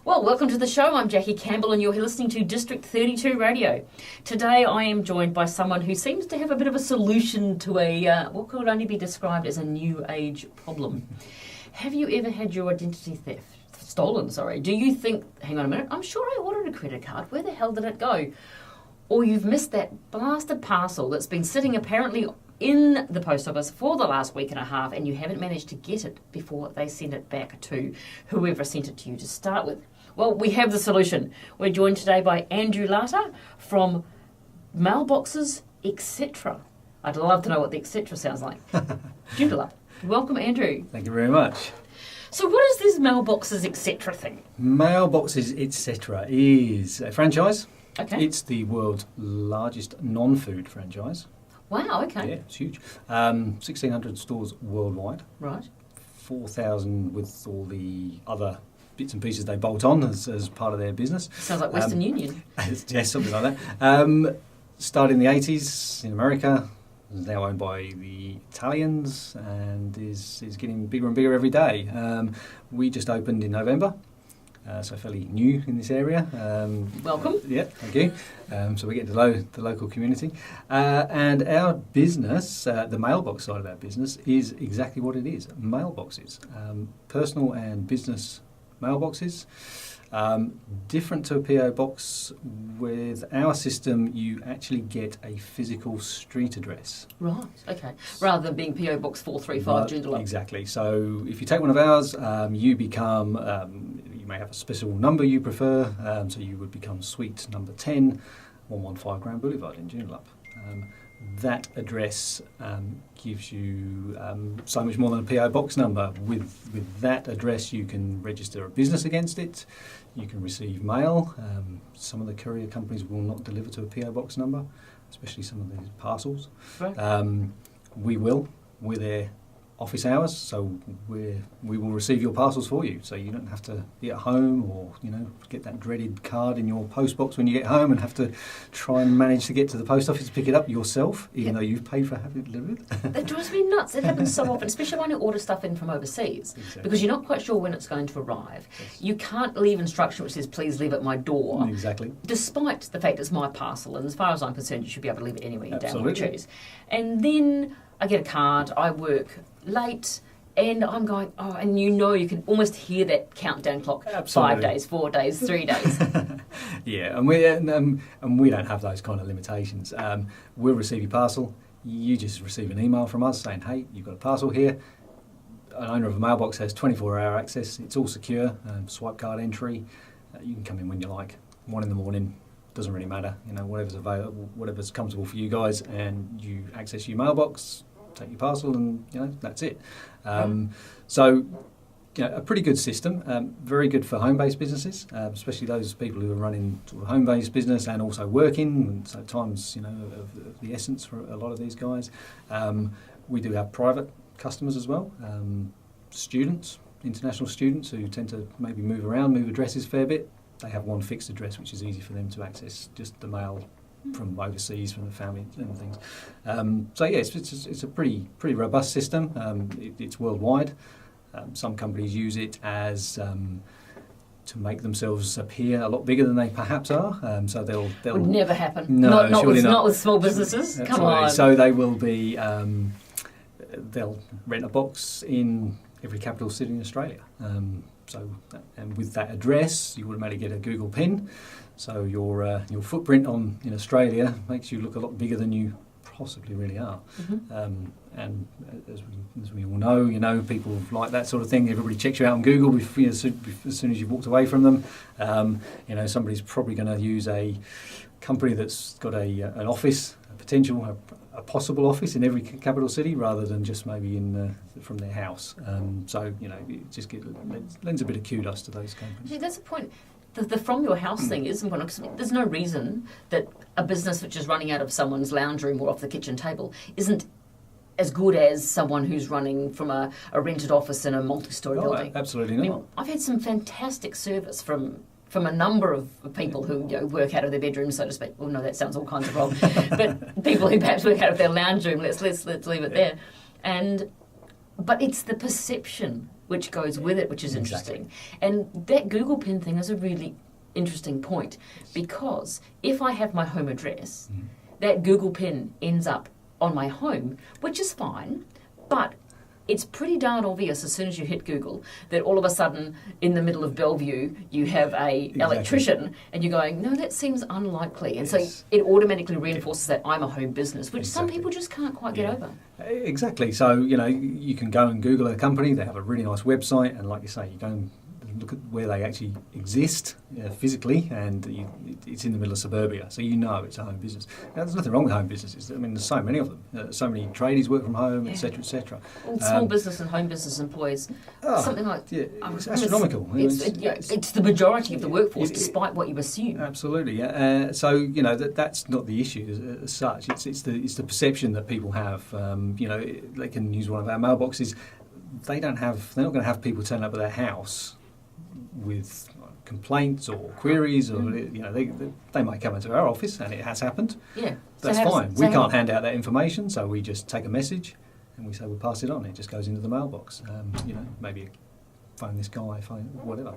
Well, welcome to the show. I'm Jackie Campbell and you're listening to District 32 Radio. Today I am joined by someone who seems to have a bit of a solution to what could only be described as a new age problem. Have you ever had your identity stolen? Do you think, hang on a minute, I'm sure I ordered a credit card. Where the hell did it go? Or you've missed that blasted parcel that's been sitting apparently in the post office for the last week and a half and you haven't managed to get it before they send it back to whoever sent it to you to start with. Well, we have the solution. We're joined today by Andrew Lata from Mailboxes, etc. I'd love to know what the etc. sounds like. Joondalup. Welcome, Andrew. Thank you very much. So what is this Mailboxes, etc. thing? Mailboxes, etc. is a franchise. Okay. It's the world's largest non-food franchise. Wow, okay. Yeah, it's huge. 1,600 stores worldwide. Right. 4,000 with all the other bits and pieces they bolt on as part of their business. Sounds like Western Union. Yeah, something like that. Started in the 80s in America. Is now owned by the Italians and is getting bigger and bigger every day. We just opened in November. So fairly new in this area. Welcome. Yeah, thank you. So we get to know the local community. And our business, the mailbox side of our business, is exactly what it is, mailboxes. Personal and business mailboxes. Different to a PO box, with our system you actually get a physical street address. Right, okay. Rather than being PO Box 435 Joondalup. Exactly. So if you take one of ours, you become, you may have a special number you prefer, so you would become suite number 10, 115 Grand Boulevard in Joondalup. That address gives you so much more than a PO box number. With that address you can register a business against it, you can receive mail. Some of the courier companies will not deliver to a PO box number, especially some of these parcels. Right. We will. We're there office hours, so we will receive your parcels for you, so you don't have to be at home or get that dreaded card in your post box when you get home and have to try and manage to get to the post office to pick it up yourself, even though you've paid for having it delivered. That drives me nuts. It happens so often, especially when you order stuff in from overseas, Exactly. because you're not quite sure when it's going to arrive. Yes. You can't leave instruction which says please leave at my door, Exactly. despite the fact it's my parcel, and as far as I'm concerned you should be able to leave it anywhere you damn well Absolutely. choose. And then I get a card, I work late, and I'm going, and you can almost hear that countdown clock. Absolutely. 5 days, 4 days, 3 days. Yeah, and we don't have those kind of limitations. We'll receive your parcel. You just receive an email from us saying, hey, you've got a parcel here. An owner of a mailbox has 24-hour access. It's all secure, swipe card entry. You can come in when you like. 1 in the morning, doesn't really matter. Whatever's available, whatever's comfortable for you guys, and you access your mailbox, take your parcel, and that's it. So, a pretty good system. Very good for home-based businesses, especially those people who are running sort of home-based business and also working. And so time's of the essence for a lot of these guys. We do have private customers as well. Students, international students who tend to maybe move addresses a fair bit. They have one fixed address, which is easy for them to access just the mail from overseas, from the family and things. So yeah, it's a pretty robust system. It's worldwide. Some companies use it as to make themselves appear a lot bigger than they perhaps are. So they'll Would never happen. No, not surely not with small businesses. Absolutely. Come on. So they will be. They'll rent a box in every capital city in Australia. And with that address, you automatically get a Google PIN. So your footprint in Australia makes you look a lot bigger than you possibly really are. Mm-hmm. And as we all know, people like that sort of thing. Everybody checks you out on Google as soon as you've walked away from them. Somebody's probably going to use a company that's got an office, a possible office in every capital city, rather than just maybe from their house. It just lends a bit of kudos to those companies. See, that's the point. The from your house thing is important, because there's no reason that a business which is running out of someone's lounge room or off the kitchen table isn't as good as someone who's running from a rented office in a multi-storey building. Absolutely not. I've had some fantastic service from a number of people who work out of their bedrooms, so to speak. Well, no, that sounds all kinds of wrong. But people who perhaps work out of their lounge room, let's leave it there. But it's the perception which goes with it, which is Exactly. interesting. And that Google Pin thing is a really interesting point, because if I have my home address, that Google Pin ends up on my home, which is fine, but it's pretty darn obvious as soon as you hit Google that all of a sudden in the middle of Bellevue you have a electrician, and you're going, no, that seems unlikely. And Yes. so it automatically reinforces that I'm a home business, which some Exactly. people just can't quite get over. Exactly. So, you can go and Google a company. They have a really nice website, and like you say, you go and look at where they actually exist physically, and it's in the middle of suburbia, so it's a home business. Now, there's nothing wrong with home businesses. I mean, there's so many of them. So many tradies work from home, etc., etc. Well, small business and home business employees, something like... it's astronomical. It's the majority of the workforce, despite what you assume. Absolutely. So that's not the issue as such. It's the perception that people have. They can use one of our mailboxes. They're not going to have people turn up at their house with complaints or queries, or they might come into our office, and it has happened. Yeah, That's fine. We can't hand out that information, so we just take a message and we say we'll pass it on. It just goes into the mailbox. Maybe phone this guy, phone whatever.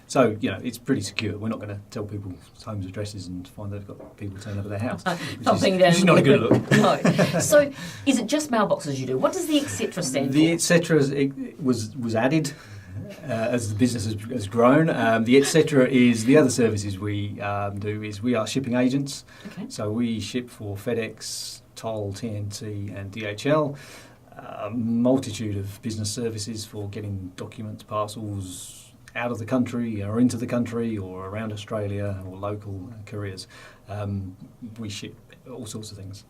So it's pretty secure. We're not going to tell people's homes addresses and find they've got people turn up at their house, which is not a good look. No. So is it just mailboxes you do? What does the etc. stand The for? etc. was added as the business has grown. The etc. is the other services we do. Is we are shipping agents. Okay. So we ship for FedEx, Toll, TNT, and DHL. Multitude of business services for getting documents, parcels out of the country or into the country or around Australia, or local couriers. We ship all sorts of things.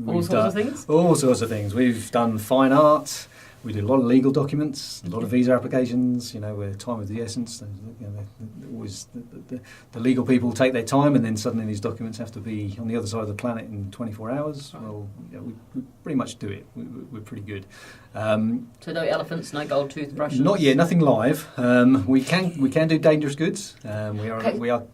All sorts of things? All sorts of things. We've done fine art. We do a lot of legal documents, a lot of visa applications, where time is the essence. The legal people take their time, and then suddenly these documents have to be on the other side of the planet in 24 hours. Well, we pretty much do it. We're pretty good. So no elephants, no gold toothbrushes? Not yet, nothing live. We can do dangerous goods. We are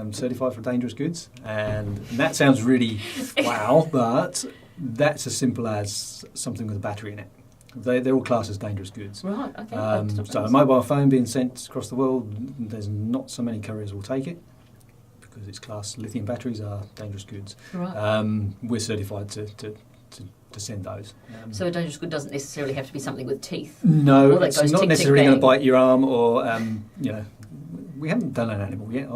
certified for dangerous goods, and that sounds really wow, but that's as simple as something with a battery in it. They're all classed as dangerous goods. Right, okay. So a mobile phone being sent across the world, there's not so many couriers will take it because it's classed lithium batteries are dangerous goods. Right. We're certified to send those. So a dangerous good doesn't necessarily have to be something with teeth? No, Or that it's goes not tick, necessarily tick, going to bang. bite your arm or, we haven't done an animal yet.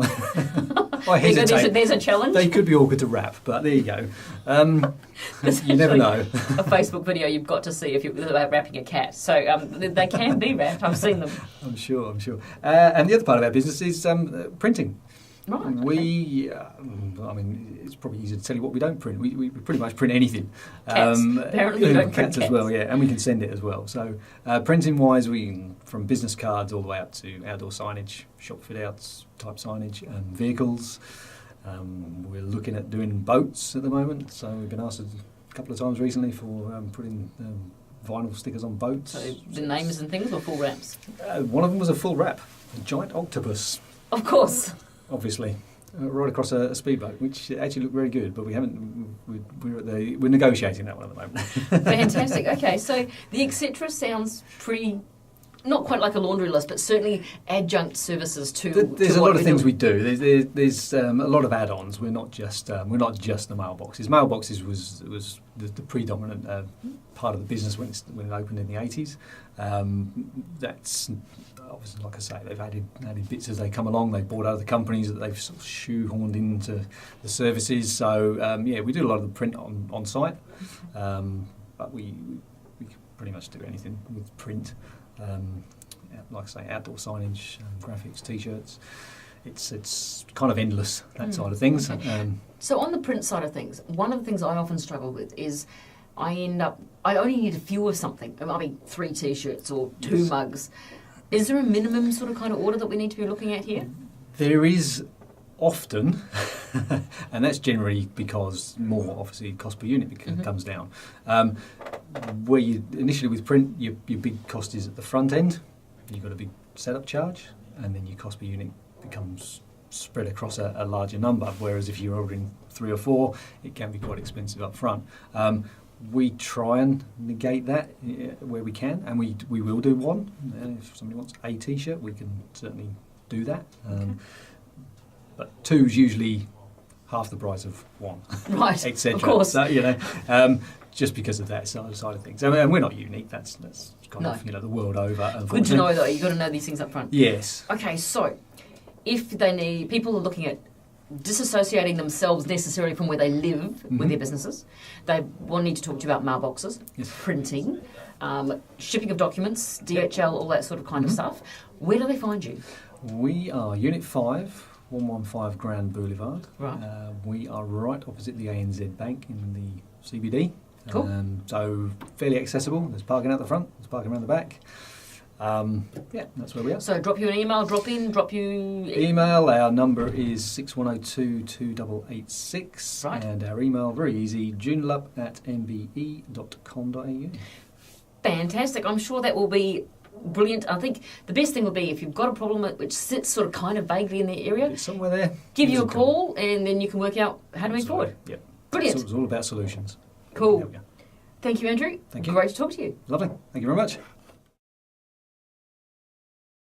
I hesitate. There's a challenge? They could be awkward to wrap, but there you go. You never know. A Facebook video you've got to see if you're about wrapping a cat. So they can be wrapped. I've seen them. I'm sure. And the other part of our business is printing. Right. Okay. We, it's probably easy to tell you what we don't print. We pretty much print anything. Cats. Apparently you don't print cats as well, yeah, and we can send it as well. So printing-wise, from business cards all the way up to outdoor signage, shop fit-outs type signage, vehicles. We're looking at doing boats at the moment, so we've been asked a couple of times recently for putting vinyl stickers on boats. So the names and things or full wraps? One of them was a full wrap, a giant octopus. Of course. Obviously, right across a speedboat, which actually looked very good, but we haven't. We're negotiating that one at the moment. Fantastic. Okay, so the etc. sounds pretty, not quite like a laundry list, but certainly adjunct services to. There's to a what lot of we things do. we do. There's a lot of add-ons. We're not just the mailboxes. Mailboxes was the predominant part of the business when it opened in the 80s. That's obviously, like I say, they've added bits as they come along. They've bought other companies that they've sort of shoehorned into the services. So we do a lot of the print on site, but we pretty much do anything with print. Like I say, outdoor signage, graphics, T-shirts. It's kind of endless, that side of things. Okay. So on the print side of things, one of the things I often struggle with is I only need a few of something. I mean, 3 T-shirts or 2 mugs. Is there a minimum sort of kind of order that we need to be looking at here? There is often, and that's generally because more, obviously, cost per unit comes down. Where you initially with print, your big cost is at the front end. You've got a big setup charge, and then your cost per unit becomes spread across a larger number. Whereas if you're ordering 3 or 4, it can be quite expensive up front. We try and negate that where we can, and we will do one. If somebody wants a T-shirt, we can certainly do that. But two's usually half the price of one, Right, etc. of course. So, just because of that side of things. And we're not unique. That's kind of the world over. Good to know, though. You've got to know these things up front. Yes. Okay, so if people are looking at disassociating themselves necessarily from where they live with their businesses, they will need to talk to you about mailboxes, printing, shipping of documents, DHL, all that sort of kind of stuff. Where do they find you? We are Unit 5, 115 Grand Boulevard. Right. We are right opposite the ANZ Bank in the CBD. Cool. So fairly accessible. There's parking out the front, there's parking around the back. That's where we are. So drop you an email, drop you... Email, our number is 6102-2886. Right. And our email, very easy, joondalup@mbe.com.au. Fantastic. I'm sure that will be brilliant. I think the best thing will be if you've got a problem which sits sort of kind of vaguely in the area, It's somewhere there. give you a call and then you can work out how to move forward. Yep. Brilliant. So it's all about solutions. Cool. There we go. Thank you, Andrew. Thank you. Great to talk to you. Lovely. Thank you very much.